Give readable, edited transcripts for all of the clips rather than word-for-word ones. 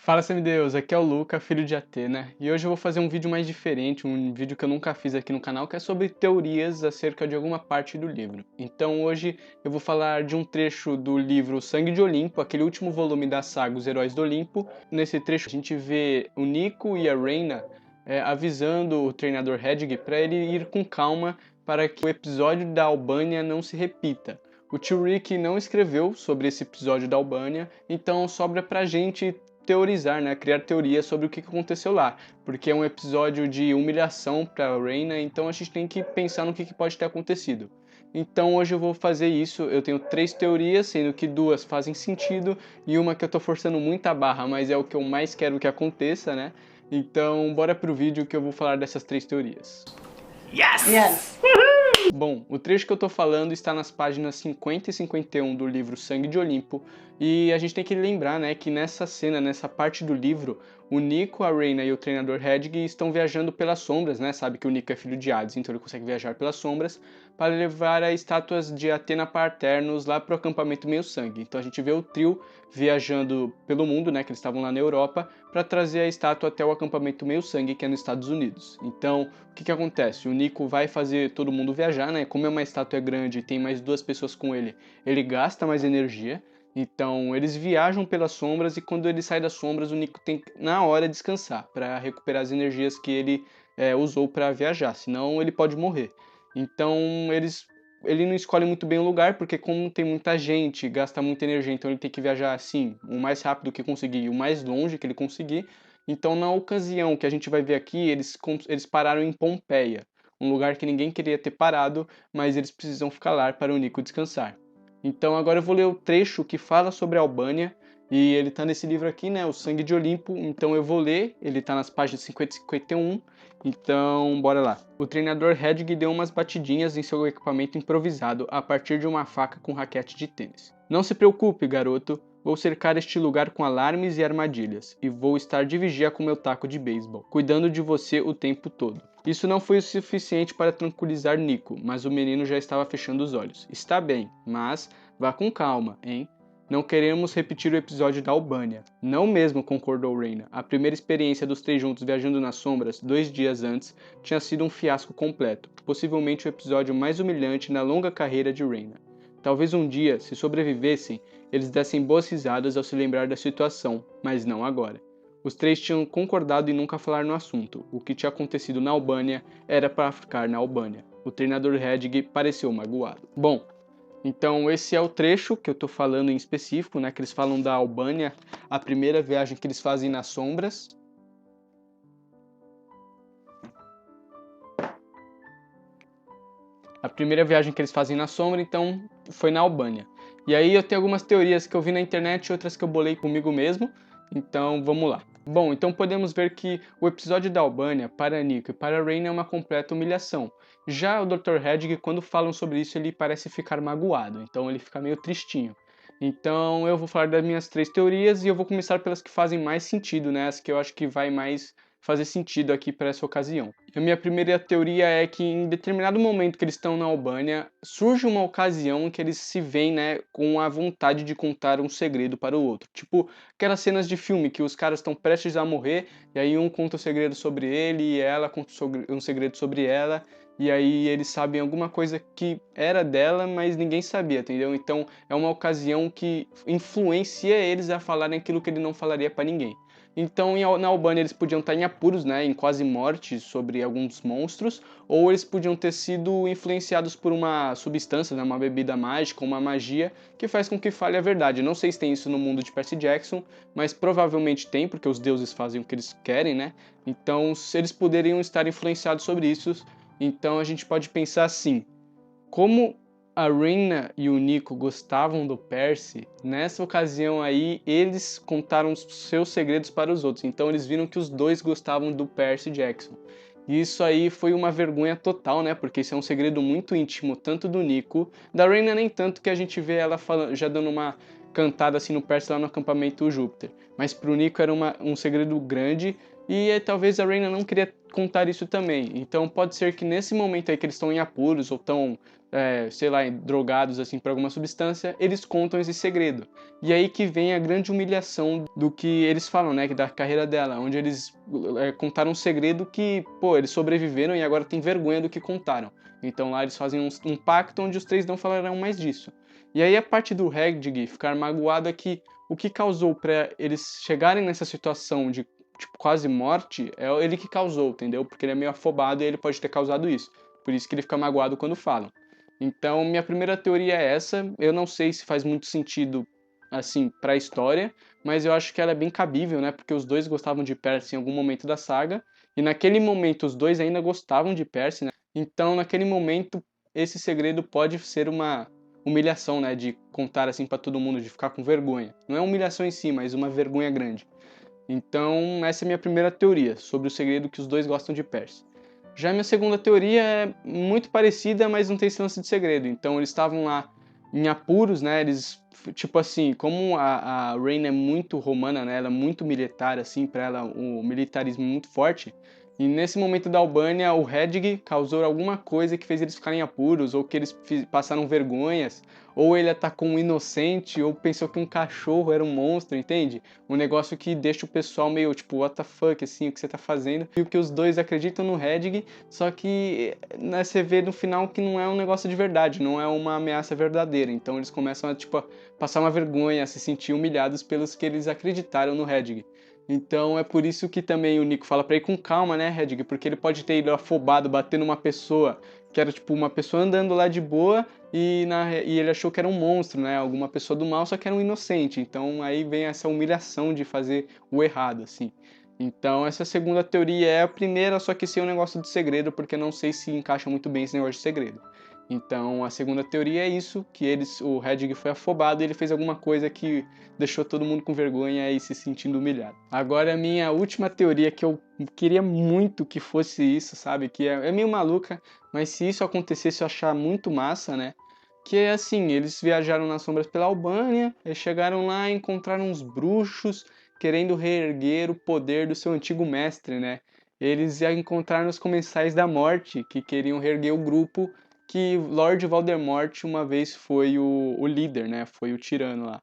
Fala semideus, aqui é o Luca, filho de Atena, e hoje eu vou fazer um vídeo mais diferente, um vídeo que eu nunca fiz aqui no canal, que é sobre teorias acerca de alguma parte do livro. Então hoje eu vou falar de um trecho do livro Sangue de Olimpo, aquele último volume da saga Os Heróis do Olimpo. Nesse trecho a gente vê o Nico e a Reina avisando o treinador Hedwig para ele ir com calma para que o episódio da Albânia não se repita. O tio Rick não escreveu sobre esse episódio da Albânia, então sobra pra gente teorizar, né, criar teorias sobre o que aconteceu lá, porque é um episódio de humilhação para Reina, então a gente tem que pensar no que pode ter acontecido. Então hoje eu vou fazer isso, eu tenho 3 teorias, sendo que 2 fazem sentido e uma que eu tô forçando muito a barra, mas é o que eu mais quero que aconteça, né? Então bora pro vídeo que eu vou falar dessas 3 teorias. Yes! Bom, o trecho que eu tô falando está nas páginas 50 e 51 do livro Sangue de Olimpo, e a gente tem que lembrar, né, que nessa cena, nessa parte do livro, o Nico, a Reina e o treinador Hedwig estão viajando pelas sombras, né, sabe que o Nico é filho de Hades, então ele consegue viajar pelas sombras, para levar as estátuas de Atena Parternos lá pro acampamento Meio Sangue. Então a gente vê o trio viajando pelo mundo, né, que eles estavam lá na Europa, para trazer a estátua até o acampamento Meio Sangue, que é nos Estados Unidos. Então, o que acontece? O Nico vai fazer todo mundo viajar, né? Como é uma estátua grande e tem mais 2 pessoas com ele, ele gasta mais energia. Então, eles viajam pelas sombras e quando ele sai das sombras, o Nico tem que, na hora, descansar para recuperar as energias que ele usou para viajar, senão ele pode morrer. Então, ele não escolhe muito bem o lugar, porque como tem muita gente, gasta muita energia, então ele tem que viajar assim, o mais rápido que conseguir e o mais longe que ele conseguir. Então, na ocasião que a gente vai ver aqui, eles pararam em Pompeia, um lugar que ninguém queria ter parado, mas eles precisam ficar lá para o Nico descansar. Então, agora eu vou ler o trecho que fala sobre a Albânia, e ele está nesse livro aqui, né, O Sangue de Olimpo, então eu vou ler, ele está nas páginas 50 e 51, então bora lá. O treinador Hedwig deu umas batidinhas em seu equipamento improvisado a partir de uma faca com raquete de tênis. Não se preocupe, garoto. Vou cercar este lugar com alarmes e armadilhas, e vou estar de vigia com meu taco de beisebol, cuidando de você o tempo todo. Isso não foi o suficiente para tranquilizar Nico, mas o menino já estava fechando os olhos. Está bem, mas vá com calma, hein? Não queremos repetir o episódio da Albânia. Não mesmo, concordou Reina. A primeira experiência dos 3 juntos viajando nas sombras, 2 dias antes, tinha sido um fiasco completo, possivelmente o episódio mais humilhante na longa carreira de Reina. Talvez um dia, se sobrevivessem, eles dessem boas risadas ao se lembrar da situação, mas não agora. Os 3 tinham concordado em nunca falar no assunto. O que tinha acontecido na Albânia era para ficar na Albânia. O treinador Hedwig pareceu magoado. Bom, então esse é o trecho que eu tô falando em específico, né? Que eles falam da Albânia, a primeira viagem que eles fazem nas sombras. A primeira viagem que eles fazem na sombra, então, foi na Albânia. E aí eu tenho algumas teorias que eu vi na internet e outras que eu bolei comigo mesmo. Então, vamos lá. Bom, então podemos ver que o episódio da Albânia, para Nico e para Rain, é uma completa humilhação. Já o Dr. Hedwig, quando falam sobre isso, ele parece ficar magoado. Então, ele fica meio tristinho. Então, eu vou falar das minhas 3 teorias e eu vou começar pelas que fazem mais sentido, né? As que eu acho que vai mais fazer sentido aqui para essa ocasião. A minha primeira teoria é que em determinado momento que eles estão na Albânia, surge uma ocasião em que eles se veem, né, com a vontade de contar um segredo para o outro. Tipo, aquelas cenas de filme que os caras estão prestes a morrer, e aí um conta um segredo sobre ele, e ela conta um segredo sobre ela, e aí eles sabem alguma coisa que era dela, mas ninguém sabia, entendeu? Então é uma ocasião que influencia eles a falarem aquilo que ele não falaria para ninguém. Então, na Albânia eles podiam estar em apuros, né, em quase morte sobre alguns monstros, ou eles podiam ter sido influenciados por uma substância, né, uma bebida mágica, uma magia, que faz com que fale a verdade. Não sei se tem isso no mundo de Percy Jackson, mas provavelmente tem, porque os deuses fazem o que eles querem, né? Então, se eles poderiam estar influenciados sobre isso, então a gente pode pensar assim, como a Reina e o Nico gostavam do Percy, nessa ocasião aí eles contaram seus segredos para os outros. Então eles viram que os dois gostavam do Percy Jackson. E isso aí foi uma vergonha total, né? Porque isso é um segredo muito íntimo, tanto do Nico, da Reina nem tanto, que a gente vê ela falando, já dando uma cantada assim no Percy lá no acampamento Júpiter. Mas pro Nico era um segredo grande e talvez a Reyna não queria contar isso também. Então pode ser que nesse momento aí que eles estão em apuros ou estão, sei lá, drogados assim por alguma substância, eles contam esse segredo. E aí que vem a grande humilhação do que eles falam, né, da carreira dela, onde eles contaram um segredo que, pô, eles sobreviveram e agora tem vergonha do que contaram. Então lá eles fazem um pacto onde os três não falarão mais disso. E aí a parte do Hedwig ficar magoado é que o que causou para eles chegarem nessa situação de tipo, quase morte, é ele que causou, entendeu? Porque ele é meio afobado e ele pode ter causado isso. Por isso que ele fica magoado quando falam. Então, minha primeira teoria é essa. Eu não sei se faz muito sentido, assim, para a história, mas eu acho que ela é bem cabível, né? Porque os dois gostavam de Percy em algum momento da saga, e naquele momento os dois ainda gostavam de Percy, né? Então, naquele momento, esse segredo pode ser uma humilhação, né? De contar assim para todo mundo, de ficar com vergonha. Não é humilhação em si, mas uma vergonha grande. Então, essa é a minha primeira teoria sobre o segredo que os dois gostam de Percy. Já a minha segunda teoria é muito parecida, mas não tem esse lance de segredo. Então, eles estavam lá em apuros, né? Eles, tipo assim, como a Reyna é muito romana, né? Ela é muito militar, assim, para ela o militarismo é muito forte. E nesse momento da Albânia, o Hedwig causou alguma coisa que fez eles ficarem apuros, ou que eles passaram vergonhas, ou ele atacou um inocente, ou pensou que um cachorro era um monstro, entende? Um negócio que deixa o pessoal meio tipo, what the fuck, assim, o que você tá fazendo? E o que os dois acreditam no Hedwig, só que né, você vê no final que não é um negócio de verdade, não é uma ameaça verdadeira. Então eles começam a, tipo, passar uma vergonha, a se sentir humilhados pelos que eles acreditaram no Hedwig. Então é por isso que também o Nico fala pra ir com calma, né, Hedwig? Porque ele pode ter ido afobado, batendo uma pessoa que era tipo uma pessoa andando lá de boa e ele achou que era um monstro, né? Alguma pessoa do mal, só que era um inocente. Então aí vem essa humilhação de fazer o errado, assim. Então essa segunda teoria é a primeira, só que sem um negócio de segredo, porque eu não sei se encaixa muito bem esse negócio de segredo. Então a segunda teoria é isso, que o Hedwig foi afobado e ele fez alguma coisa que deixou todo mundo com vergonha e se sentindo humilhado. Agora a minha última teoria, que eu queria muito que fosse isso, sabe? Que é meio maluca, mas se isso acontecesse eu achar muito massa, né? Que é assim, eles viajaram nas sombras pela Albânia, e chegaram lá e encontraram uns bruxos querendo reerguer o poder do seu antigo mestre, né? Eles encontraram os Comensais da Morte, que queriam reerguer o grupo que Lord Voldemort uma vez foi o líder, né? Foi o tirano lá.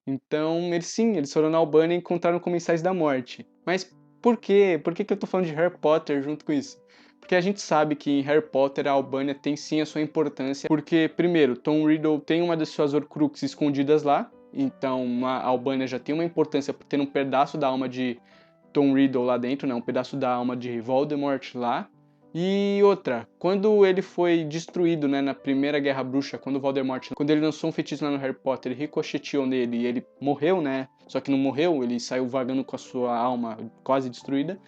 Então, eles foram na Albânia e encontraram Comensais da Morte. Mas por quê? Por que que eu tô falando de Harry Potter junto com isso? Porque a gente sabe que em Harry Potter a Albânia tem sim a sua importância, porque, primeiro, Tom Riddle tem uma das suas Horcruxes escondidas lá, então a Albânia já tem uma importância por ter um pedaço da alma de Tom Riddle lá dentro, né? Um pedaço da alma de Voldemort lá. E outra, quando ele foi destruído, né, na primeira Guerra Bruxa, quando o Voldemort, quando ele lançou um feitiço lá no Harry Potter, ele ricocheteou nele e ele morreu, né? Só que não morreu, ele saiu vagando com a sua alma quase destruída.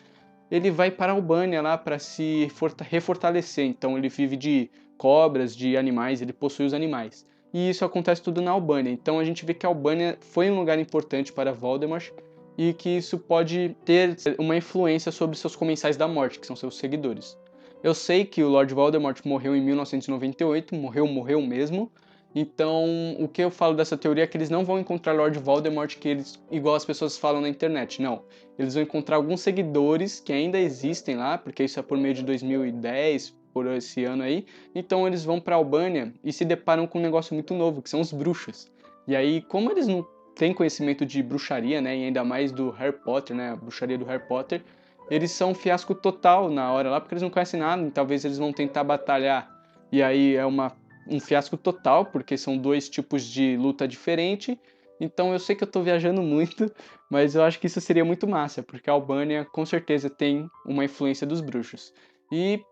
Ele vai para a Albânia lá para se refortalecer. Então ele vive de cobras, de animais, ele possui os animais. E isso acontece tudo na Albânia. Então a gente vê que a Albânia foi um lugar importante para Voldemort e que isso pode ter uma influência sobre seus Comensais da Morte, que são seus seguidores. Eu sei que o Lord Voldemort morreu em 1998, morreu mesmo. Então, o que eu falo dessa teoria é que eles não vão encontrar Lord Voldemort que eles, igual as pessoas falam na internet, não. Eles vão encontrar alguns seguidores que ainda existem lá, porque isso é por meio de 2010, por esse ano aí. Então, eles vão para Albânia e se deparam com um negócio muito novo, que são os bruxos. E aí, como eles não têm conhecimento de bruxaria, né, e ainda mais do Harry Potter, né, a bruxaria do Harry Potter, eles são um fiasco total na hora lá, porque eles não conhecem nada, e talvez eles vão tentar batalhar. E aí é um fiasco total, porque são dois tipos de luta diferente. Então eu sei que eu tô viajando muito, mas eu acho que isso seria muito massa, porque a Albânia com certeza tem uma influência dos bruxos. E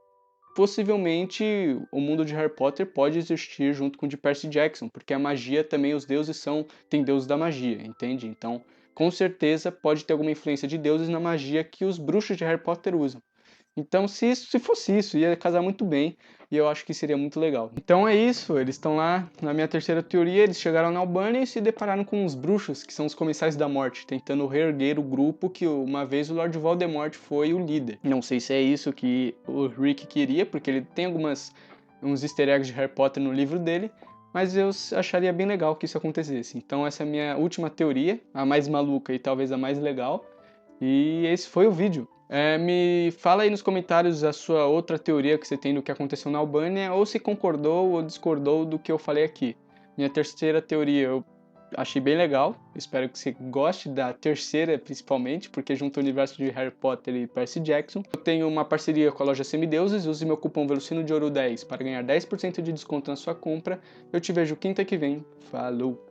possivelmente o mundo de Harry Potter pode existir junto com o de Percy Jackson, porque a magia também, os deuses tem deuses da magia, entende? Então, com certeza pode ter alguma influência de deuses na magia que os bruxos de Harry Potter usam. Então, se fosse isso, ia casar muito bem e eu acho que seria muito legal. Então é isso, eles estão lá, na minha terceira teoria, eles chegaram na Albânia e se depararam com os bruxos, que são os Comensais da Morte, tentando reerguer o grupo que uma vez o Lord Voldemort foi o líder. Não sei se é isso que o Rick queria, porque ele tem uns easter eggs de Harry Potter no livro dele, mas eu acharia bem legal que isso acontecesse. Então essa é a minha última teoria, a mais maluca e talvez a mais legal. E esse foi o vídeo. Me fala aí nos comentários a sua outra teoria que você tem do que aconteceu na Albânia, ou se concordou ou discordou do que eu falei aqui. Minha terceira teoria eu achei bem legal, espero que você goste da terceira principalmente, porque junta o universo de Harry Potter e Percy Jackson. Eu tenho uma parceria com a loja Semideuses, use meu cupom Velocino de Ouro 10 para ganhar 10% de desconto na sua compra. Eu te vejo quinta que vem, falou!